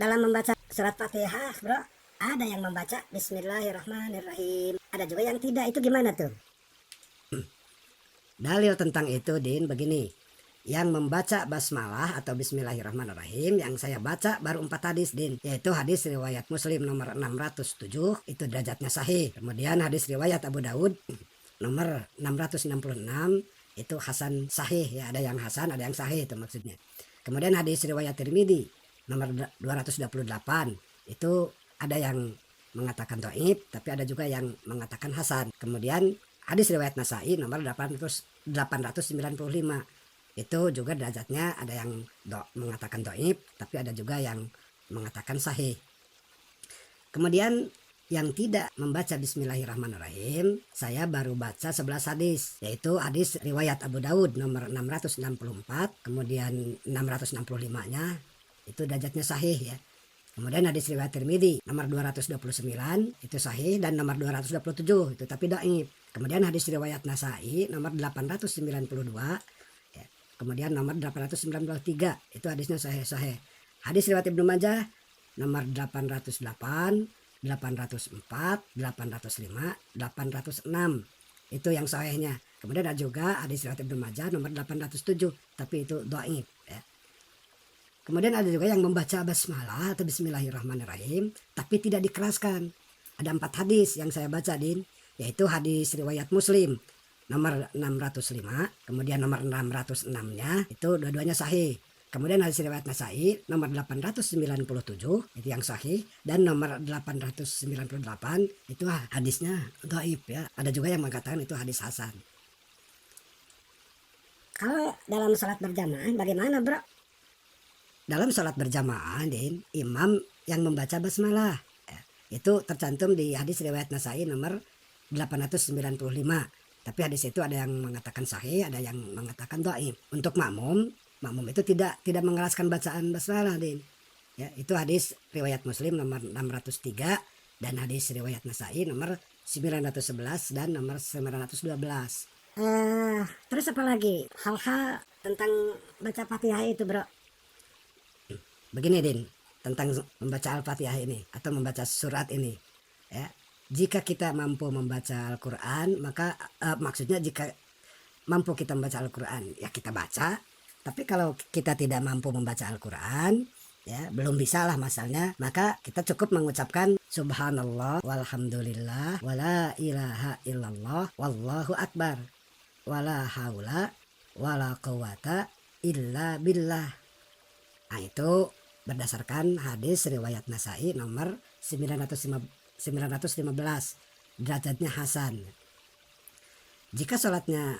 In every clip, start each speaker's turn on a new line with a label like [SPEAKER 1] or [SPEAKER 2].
[SPEAKER 1] dalam membaca surat Fatihah, bro, ada yang membaca Bismillahirrahmanirrahim, ada juga yang tidak. Itu gimana tuh?
[SPEAKER 2] Dalil tentang itu, Din, begini. Yang membaca basmalah atau bismillahirrahmanirrahim yang saya baca baru 4 hadis, Din, yaitu hadis riwayat Muslim nomor 607, itu derajatnya sahih. Kemudian hadis riwayat Abu Daud nomor 666, itu hasan sahih, ya, ada yang hasan ada yang sahih itu maksudnya. Kemudian hadis riwayat Tirmidzi nomor 228, itu ada yang mengatakan dhaif tapi ada juga yang mengatakan hasan. Kemudian hadis riwayat Nasai nomor 895, itu juga derajatnya ada yang mengatakan dhaif tapi ada juga yang mengatakan sahih. Kemudian yang tidak membaca Bismillahirrahmanirrahim, saya baru baca 11 hadis, yaitu hadis riwayat Abu Daud nomor 664, kemudian 665-nya itu derajatnya sahih, ya. Kemudian hadis riwayat Tirmidzi nomor 229 itu sahih, dan nomor 227 itu tapi dhaif. Kemudian hadis riwayat Nasai nomor 892, ya. Kemudian nomor 893 itu hadisnya sahih. Hadis riwayat Ibnu Majah nomor 808, 804, 805, 806, itu yang sahihnya. Kemudian ada juga hadis riwayat Ibnu Majah nomor 807 tapi itu dhaif, ya. Kemudian ada juga yang membaca basmalah atau bismillahirrahmanirrahim tapi tidak dikeraskan. Ada 4 hadis yang saya baca, Din, yaitu hadis riwayat Muslim nomor 605, kemudian nomor 606-nya itu dua-duanya sahih. Kemudian hadis riwayat Nasai nomor 897 itu yang sahih, dan nomor 898 itu hadisnya dhaif, ya. Ada juga yang mengatakan itu hadis hasan.
[SPEAKER 1] Kalau dalam sholat berjamaah bagaimana, bro?
[SPEAKER 2] Dalam sholat berjamaah, Din, imam yang membaca basmalah, ya, itu tercantum di hadis riwayat Nasai nomor 895. Tapi hadis itu ada yang mengatakan sahih, ada yang mengatakan dhaif. Untuk makmum itu tidak mengeraskan bacaan basmalah, Din, ya. Itu hadis riwayat Muslim nomor 603 dan hadis riwayat Nasai nomor 911 dan nomor 912.
[SPEAKER 1] Terus apa lagi hal-hal tentang baca Fatihah itu, bro?
[SPEAKER 2] Begini, Din, tentang membaca Al-Fatihah ini atau membaca surat ini, ya. Jika kita mampu membaca Al-Quran, maka maksudnya jika mampu kita membaca Al-Quran, ya kita baca. Tapi kalau kita tidak mampu membaca Al-Quran, ya belum bisa lah masalahnya, maka kita cukup mengucapkan subhanallah walhamdulillah wala ilaha illallah wallahu akbar wala haula wala quwata illa billah. Nah, itu berdasarkan hadis riwayat Nasai nomor 915, derajatnya hasan. Jika sholatnya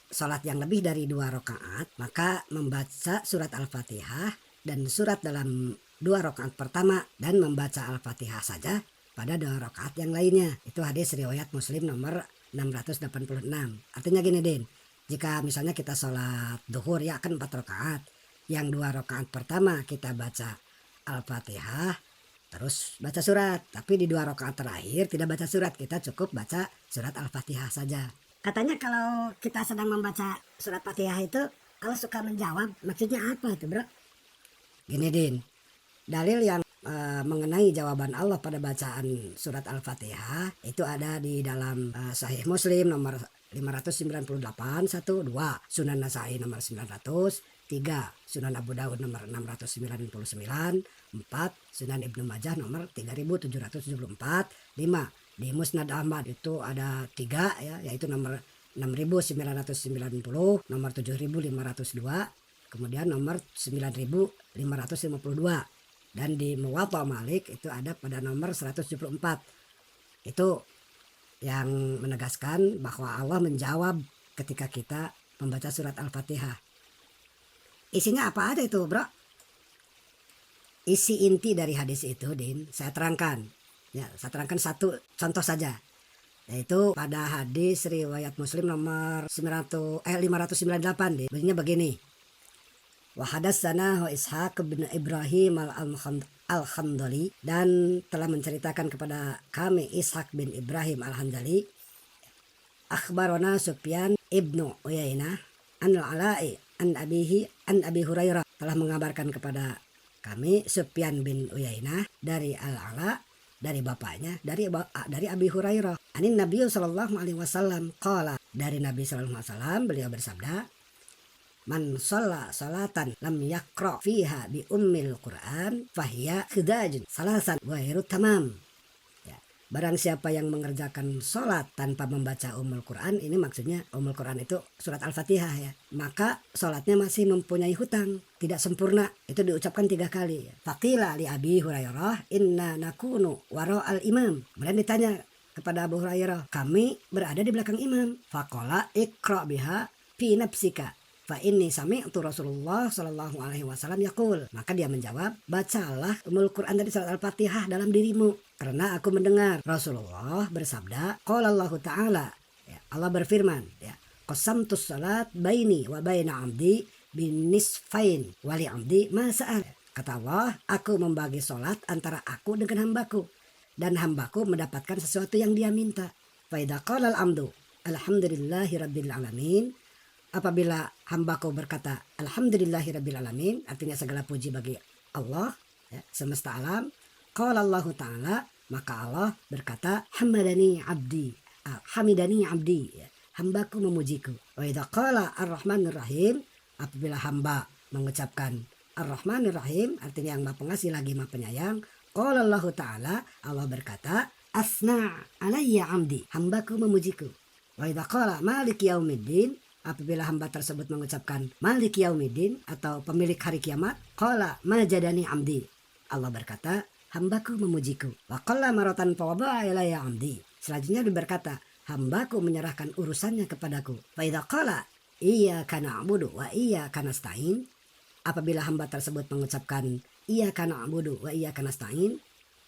[SPEAKER 2] sholat yang lebih dari 2 rakaat, maka membaca surat Al-Fatihah dan surat dalam 2 rakaat pertama dan membaca Al-Fatihah saja pada 2 rakaat yang lainnya. Itu hadis riwayat Muslim nomor 686. Artinya gini, Din, jika misalnya kita sholat duhur, ya kan 4 rakaat, yang 2 rakaat pertama kita baca Al-Fatihah terus baca surat, tapi di 2 rakaat terakhir tidak baca surat, kita cukup baca surat Al-Fatihah saja.
[SPEAKER 1] Katanya kalau kita sedang membaca surat Fatihah itu Allah suka menjawab. Maksudnya apa itu, bro?
[SPEAKER 2] Gini, Din, dalil yang mengenai jawaban Allah pada bacaan surat Al-Fatihah itu ada di dalam Sahih Muslim nomor 598, 1, 2, Sunan Nasai nomor 900, 3, Sunan Abu Daud nomor 699, 4, Sunan Ibnu Majah nomor 3774, 5, di Musnad Ahmad itu ada 3, ya, yaitu nomor 6990, nomor 7502, kemudian nomor 9552, dan di Muwatta Malik itu ada pada nomor 174. Itu yang menegaskan bahwa Allah menjawab ketika kita membaca surat Al-Fatihah. Isinya apa aja itu, bro? Isi inti dari hadis itu, Din, saya terangkan. Ya, saya terangkan satu contoh saja, yaitu pada hadis riwayat Muslim nomor 598, Din. Bunyinya begini. Wa hadatsana wa Ishaq bin Ibrahim al-Hamdali, dan telah menceritakan kepada kami Ishaq bin Ibrahim al-Hamdali, akhbarona Sufyan ibnu Uyainah an al-Ala'i an Abi Hurairah, telah mengabarkan kepada kami Sufyan bin Uyainah dari Al-Ala dari bapaknya dari Abi Hurairah anin Nabi sallallahu alaihi wasallam qala dari Nabi sallallahu alaihi wasallam beliau bersabda man shalla salatan lam yaqra fiha bi ummil Qur'an fahiya khidajun salasan wa ghairu tamam. Ya, barang siapa yang mengerjakan sholat tanpa membaca ummul Quran, ini maksudnya ummul Quran itu surat Al-Fatihah ya, maka sholatnya masih mempunyai hutang, tidak sempurna. Itu diucapkan 3 kali. Faqila li Abi Hurairah inna nakunu wara al-imam. Kemudian ditanya kepada Abu Hurairah, kami berada di belakang imam. Faqala iqra biha fi nafsika fa inni sami'tu Rasulullah sallallahu alaihi wasallam yaqul. Maka dia menjawab, bacalah ummul Quran dari surat Al-Fatihah dalam dirimu, karena aku mendengar Rasulullah bersabda, qala Allah Ta'ala, ya, Allah berfirman, ya, qasamtus salat baini wa baina 'abdi binisfain wa li 'abdi ma sa'al. Kata Allah, aku membagi salat antara aku dengan hambaku, dan hambaku mendapatkan sesuatu yang dia minta. Fa idza qala al-'abdu alhamdulillahi rabbil alamin, apabila hambaku berkata alhamdulillahirabbil alamin, artinya segala puji bagi Allah ya, semesta alam, qala Allah Ta'ala, maka Allah berkata hamidani abdi ya, hambaku memujiku. Wa idza qala ar-rahmanir rahim, apabila hamba mengucapkan ar-rahmanir rahim, artinya yang Maha Pengasih lagi Maha Penyayang, qala Allah Ta'ala, Allah berkata asna alayya amdi, hambaku memujiku. Wa idza qala malik yaumiddin, apabila hamba tersebut mengucapkan Malik Yaumiddin atau pemilik hari kiamat, qala majadani amdi, Allah berkata hambaku memujiku. Wa qalla maratan fawada'a ilayya amdi, selanjutnya dia berkata hambaku menyerahkan urusannya kepadaku. Fa idza qala iyyaka na'budu wa iyyaka nasta'in, apabila hamba tersebut mengucapkan iyyaka na'budu wa iyyaka nasta'in,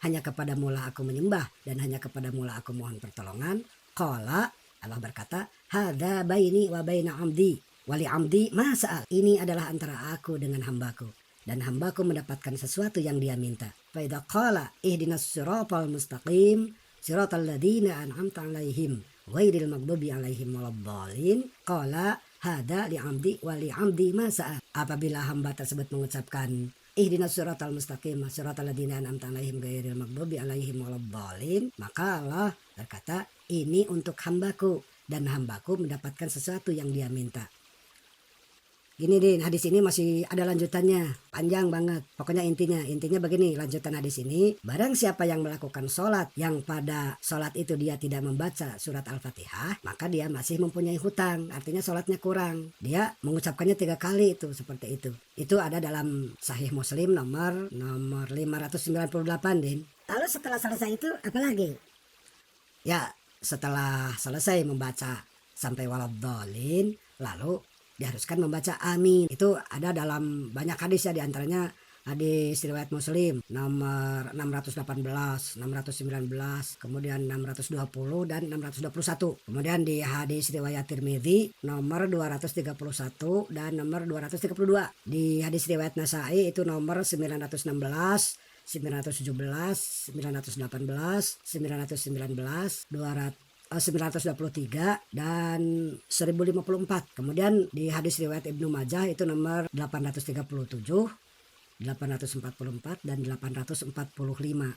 [SPEAKER 2] hanya kepadamu lah aku menyembah dan hanya kepadamu lah aku mohon pertolongan, qala, Allah berkata, hadza baini wa baina amdi wali amdi ma sa'al. Ini adalah antara aku dengan hambaku, dan hambaku mendapatkan sesuatu yang dia minta. Fa idza qala ihdinas siratal mustaqim siratal ladzina an'amta 'alaihim ghairil maghdubi 'alaihim waladdallin, qala hadza li amdi wa li amdi ma sa'al. Apabila hamba tersebut mengucapkan ihdinas siratal mustaqim siratal ladzina an'amta 'alaihim ghairil maghdubi 'alaihim waladdallin, maka Allah berkata ini untuk hambaku dan hambaku mendapatkan sesuatu yang dia minta. Gini Din, hadis ini masih ada lanjutannya, panjang banget. Pokoknya intinya begini, lanjutan hadis ini, barang siapa yang melakukan sholat yang pada sholat itu dia tidak membaca surat Al-Fatihah, maka dia masih mempunyai hutang, artinya sholatnya kurang. Dia mengucapkannya 3 kali itu, seperti itu. Itu ada dalam Sahih Muslim nomor 598 Din.
[SPEAKER 1] Lalu setelah selesai itu apa lagi?
[SPEAKER 2] Ya, setelah selesai membaca sampai waladdallin, lalu diharuskan membaca amin. Itu ada dalam banyak hadis ya, diantaranya hadis riwayat Muslim nomor 618, 619, kemudian 620 dan 621. Kemudian di hadis riwayat Tirmidzi nomor 231 dan nomor 232. Di hadis riwayat Nasa'i itu nomor 916, 917, 918, 919, 923 dan 1054. Kemudian di hadis riwayat Ibnu Majah itu nomor 837, 844 dan 845.